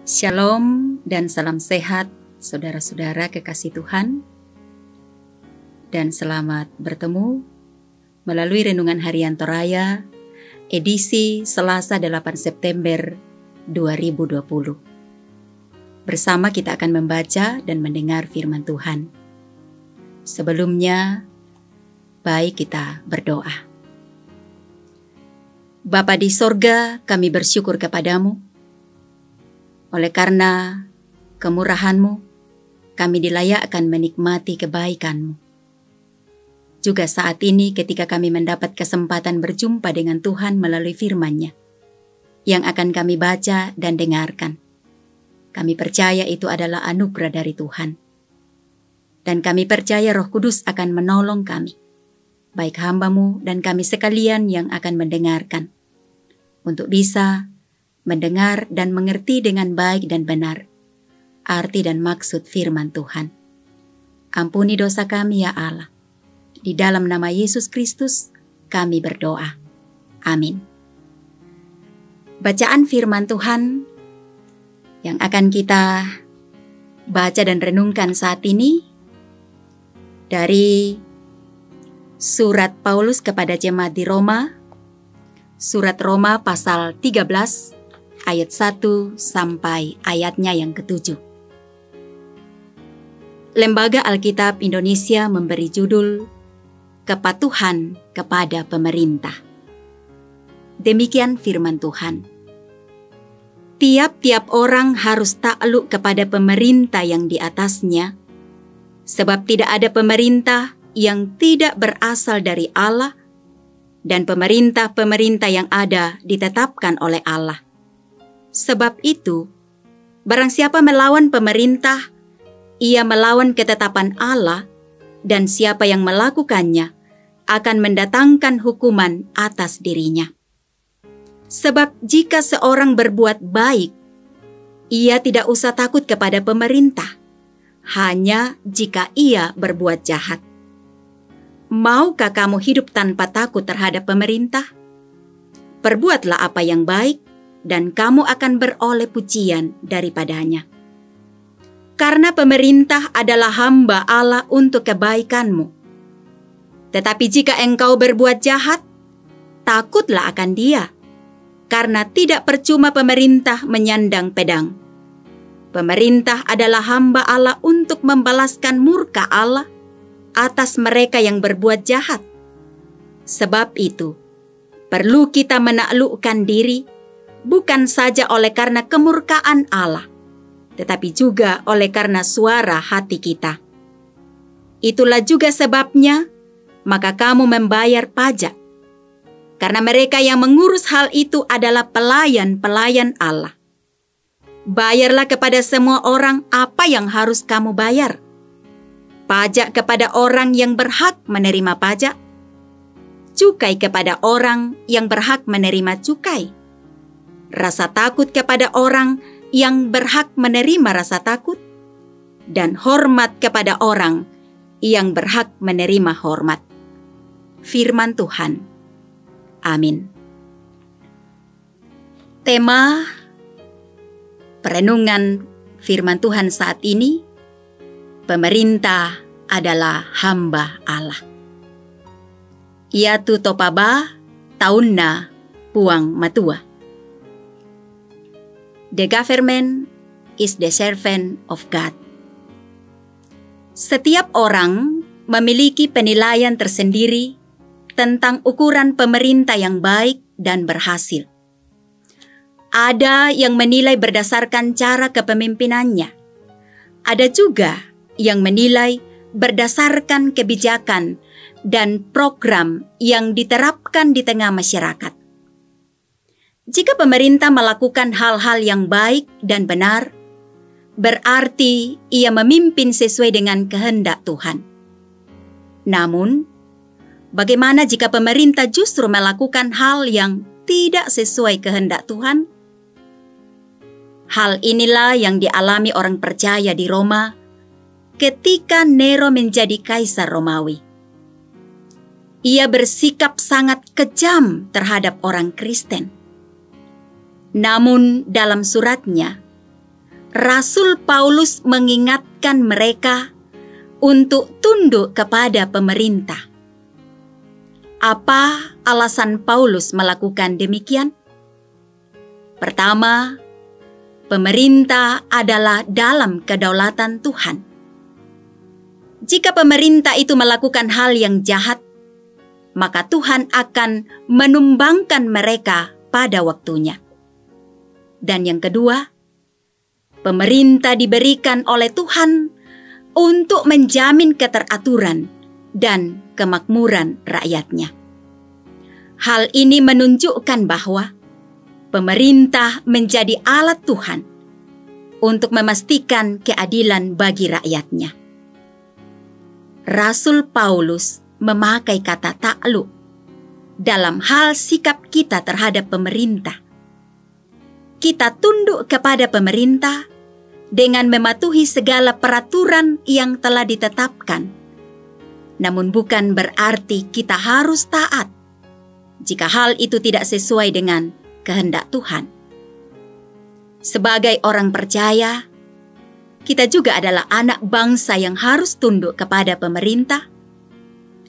Shalom dan salam sehat saudara-saudara kekasih Tuhan, dan selamat bertemu melalui Renungan Harian Toraya edisi Selasa 8 September 2020. Bersama kita akan membaca dan mendengar firman Tuhan. Sebelumnya, baik kita berdoa. Bapa di sorga, kami bersyukur kepadamu. Oleh karena kemurahan-Mu, kami dilayakkan menikmati kebaikan-Mu. Juga saat ini ketika kami mendapat kesempatan berjumpa dengan Tuhan melalui firman-Nya, yang akan kami baca dan dengarkan. Kami percaya itu adalah anugerah dari Tuhan. Dan kami percaya Roh Kudus akan menolong kami, baik hamba-Mu dan kami sekalian yang akan mendengarkan, untuk bisa mendengar dan mengerti dengan baik dan benar arti dan maksud firman Tuhan. Ampuni dosa kami ya Allah. Di dalam nama Yesus Kristus kami berdoa. Amin. Bacaan firman Tuhan yang akan kita baca dan renungkan saat ini dari surat Paulus kepada jemaat di Roma, surat Roma pasal 13 ayat 1 sampai ayatnya yang ke-7. Lembaga Alkitab Indonesia memberi judul Kepatuhan kepada Pemerintah. Demikian firman Tuhan. Tiap-tiap orang harus takluk kepada pemerintah yang di atasnya, sebab tidak ada pemerintah yang tidak berasal dari Allah, dan pemerintah-pemerintah yang ada ditetapkan oleh Allah. Sebab itu, barang siapa melawan pemerintah, ia melawan ketetapan Allah, dan siapa yang melakukannya akan mendatangkan hukuman atas dirinya. Sebab jika seorang berbuat baik, ia tidak usah takut kepada pemerintah, hanya jika ia berbuat jahat. Maukah kamu hidup tanpa takut terhadap pemerintah? Perbuatlah apa yang baik, dan kamu akan beroleh pujian daripadanya. Karena pemerintah adalah hamba Allah untuk kebaikanmu. Tetapi jika engkau berbuat jahat, takutlah akan dia, karena tidak percuma pemerintah menyandang pedang. Pemerintah adalah hamba Allah untuk membalaskan murka Allah atas mereka yang berbuat jahat. Sebab itu, perlu kita menaklukkan diri, bukan saja oleh karena kemurkaan Allah, tetapi juga oleh karena suara hati kita. Itulah juga sebabnya, maka kamu membayar pajak, karena mereka yang mengurus hal itu adalah pelayan-pelayan Allah. Bayarlah kepada semua orang apa yang harus kamu bayar. Pajak kepada orang yang berhak menerima pajak, cukai kepada orang yang berhak menerima cukai, rasa takut kepada orang yang berhak menerima rasa takut, dan hormat kepada orang yang berhak menerima hormat. Firman Tuhan. Amin. Tema perenungan firman Tuhan saat ini, pemerintah adalah hamba Allah. Iatu topaba taunna puang matua. The government is the servant of God. Setiap orang memiliki penilaian tersendiri tentang ukuran pemerintah yang baik dan berhasil. Ada yang menilai berdasarkan cara kepemimpinannya. Ada juga yang menilai berdasarkan kebijakan dan program yang diterapkan di tengah masyarakat. Jika pemerintah melakukan hal-hal yang baik dan benar, berarti ia memimpin sesuai dengan kehendak Tuhan. Namun, bagaimana jika pemerintah justru melakukan hal yang tidak sesuai kehendak Tuhan? Hal inilah yang dialami orang percaya di Roma ketika Nero menjadi kaisar Romawi. Ia bersikap sangat kejam terhadap orang Kristen. Namun dalam suratnya, Rasul Paulus mengingatkan mereka untuk tunduk kepada pemerintah. Apa alasan Paulus melakukan demikian? Pertama, pemerintah adalah dalam kedaulatan Tuhan. Jika pemerintah itu melakukan hal yang jahat, maka Tuhan akan menumbangkan mereka pada waktunya. Dan yang kedua, pemerintah diberikan oleh Tuhan untuk menjamin keteraturan dan kemakmuran rakyatnya. Hal ini menunjukkan bahwa pemerintah menjadi alat Tuhan untuk memastikan keadilan bagi rakyatnya. Rasul Paulus memakai kata takluk dalam hal sikap kita terhadap pemerintah. Kita tunduk kepada pemerintah dengan mematuhi segala peraturan yang telah ditetapkan. Namun bukan berarti kita harus taat jika hal itu tidak sesuai dengan kehendak Tuhan. Sebagai orang percaya, kita juga adalah anak bangsa yang harus tunduk kepada pemerintah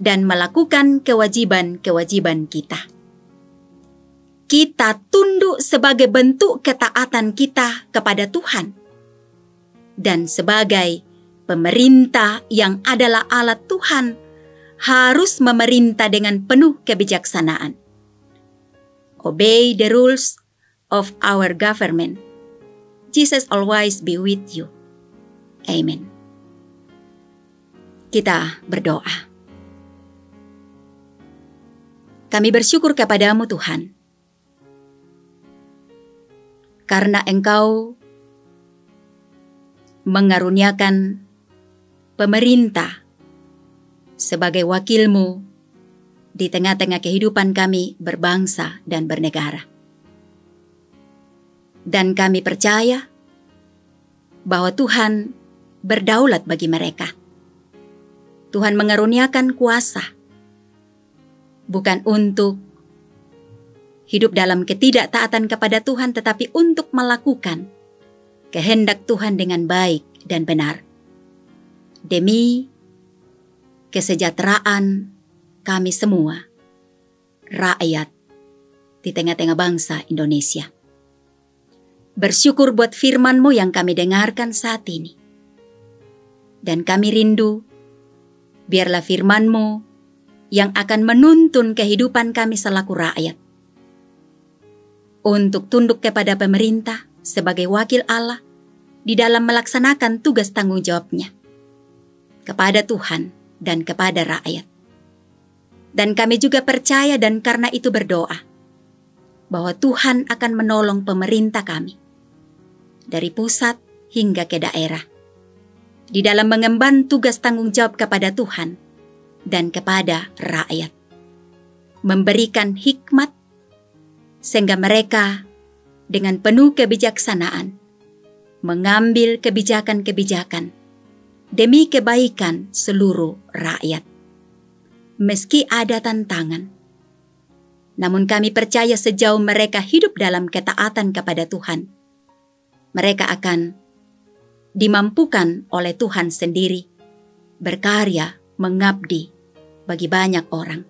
dan melakukan kewajiban-kewajiban kita. Kita tunduk sebagai bentuk ketaatan kita kepada Tuhan. Dan sebagai pemerintah yang adalah alat Tuhan, harus memerintah dengan penuh kebijaksanaan. Obey the rules of our government. Jesus always be with you. Amen. Kita berdoa. Kami bersyukur kepadamu Tuhan, karena Engkau mengaruniakan pemerintah sebagai wakilmu di tengah-tengah kehidupan kami berbangsa dan bernegara. Dan kami percaya bahwa Tuhan berdaulat bagi mereka. Tuhan mengaruniakan kuasa, bukan untuk hidup dalam ketidaktaatan kepada Tuhan, tetapi untuk melakukan kehendak Tuhan dengan baik dan benar. Demi kesejahteraan kami semua, rakyat di tengah-tengah bangsa Indonesia. Bersyukur buat firman-Mu yang kami dengarkan saat ini. Dan kami rindu, biarlah firman-Mu yang akan menuntun kehidupan kami selaku rakyat, untuk tunduk kepada pemerintah sebagai wakil Allah di dalam melaksanakan tugas tanggung jawabnya kepada Tuhan dan kepada rakyat. Dan kami juga percaya dan karena itu berdoa bahwa Tuhan akan menolong pemerintah kami dari pusat hingga ke daerah di dalam mengemban tugas tanggung jawab kepada Tuhan dan kepada rakyat, memberikan hikmat sehingga mereka dengan penuh kebijaksanaan mengambil kebijakan-kebijakan demi kebaikan seluruh rakyat. Meski ada tantangan, namun kami percaya sejauh mereka hidup dalam ketaatan kepada Tuhan, mereka akan dimampukan oleh Tuhan sendiri berkarya mengabdi bagi banyak orang.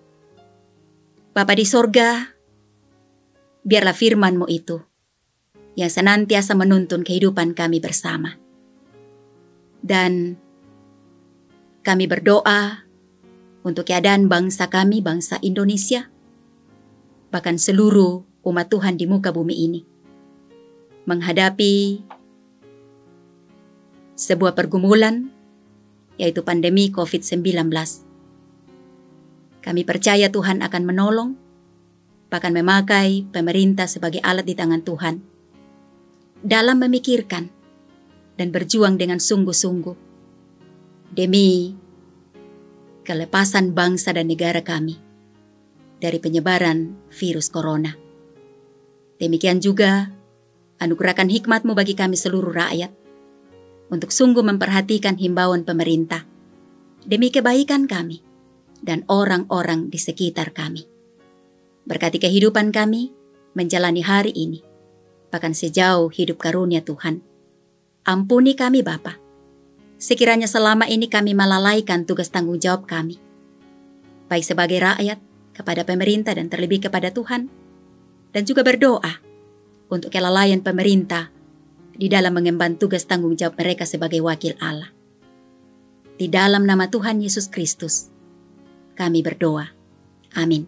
Bapa di sorga, biarlah firman-Mu itu yang senantiasa menuntun kehidupan kami bersama. Dan kami berdoa untuk keadaan bangsa kami, bangsa Indonesia, bahkan seluruh umat Tuhan di muka bumi ini, menghadapi sebuah pergumulan, yaitu pandemi COVID-19. Kami percaya Tuhan akan menolong, bahkan memakai pemerintah sebagai alat di tangan Tuhan, dalam memikirkan dan berjuang dengan sungguh-sungguh demi kelepasan bangsa dan negara kami dari penyebaran virus corona. Demikian juga anugerahkan hikmat-Mu bagi kami seluruh rakyat untuk sungguh memperhatikan himbauan pemerintah demi kebaikan kami dan orang-orang di sekitar kami. Berkati kehidupan kami menjalani hari ini, bahkan sejauh hidup karunia Tuhan. Ampuni kami Bapa, sekiranya selama ini kami melalaikan tugas tanggung jawab kami, baik sebagai rakyat, kepada pemerintah dan terlebih kepada Tuhan, dan juga berdoa untuk kelalaian pemerintah di dalam mengemban tugas tanggung jawab mereka sebagai wakil Allah. Di dalam nama Tuhan Yesus Kristus, kami berdoa. Amin.